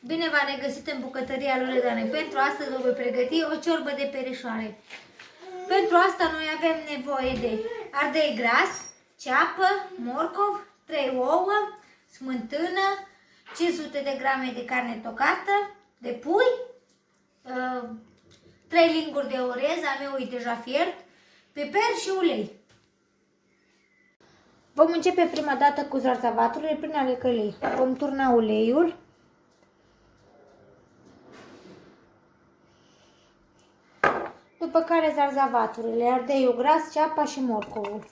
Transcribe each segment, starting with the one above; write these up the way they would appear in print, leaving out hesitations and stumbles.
Bine v-am regăsit în bucătăria Loredana. Pentru astăzi vă voi pregăti o ciorbă de perișoare. Pentru asta noi avem nevoie de ardei gras, ceapă, morcov, 3 ouă, smântână, 500 de grame de carne tocată, de pui, 3 linguri de orez, a meu e deja fiert, piper și ulei. Vom începe prima dată cu zarzavaturile prin a le căli. Vom turna uleiul. După care zarzavaturile, ardeiul gras, ceapa și morcovul.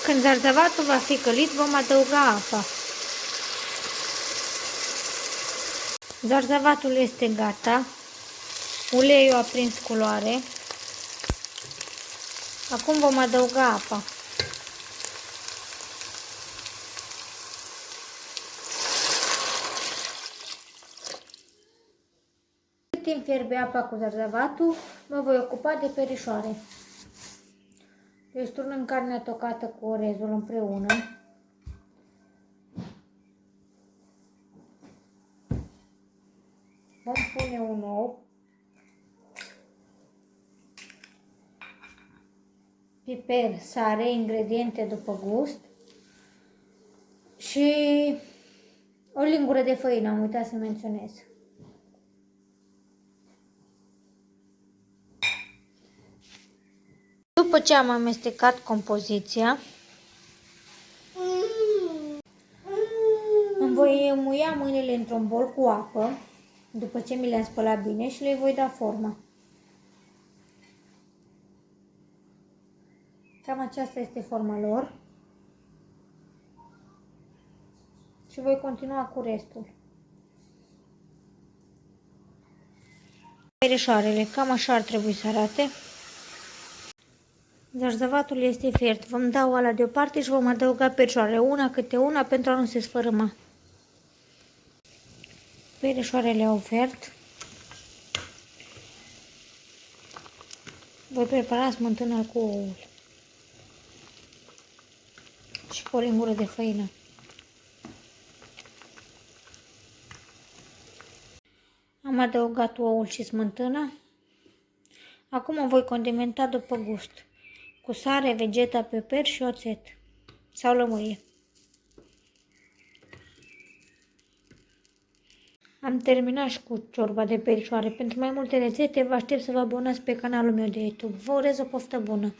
Când zarzavatul va fi călit, vom adăuga apa. Zarzavatul este gata. Uleiul a prins culoare. Acum vom adăuga apa. Cât timp fierbe apa cu zarzavatul, mă voi ocupa de perișoare. Deci turnăm carnea tocată cu orezul împreună. Vom pune un ou, piper, sare, ingrediente după gust și o lingură de făină, am uitat să menționez. După ce am amestecat compoziția, îmi voi muia mâinile într-un bol cu apă, după ce mi le-am spălat bine, și le voi da forma. Cam aceasta este forma lor. Și voi continua cu restul. Perișoarele, cam așa ar trebui să arate. Zarzavatul este fiert. Vom da oala deoparte și vom adăuga perișoarele, una câte una, pentru a nu se sfărâma. Perișoarele au fiert. Voi prepara smântâna cu oul și cu o lingură de făină. Am adăugat oul și smântâna. Acum o voi condimenta după gust, cu sare, vegeta, peper și oțet sau lămâie. Am terminat și cu ciorba de perișoare. Pentru mai multe rețete vă aștept să vă abonați pe canalul meu de YouTube. Vă urez o poftă bună!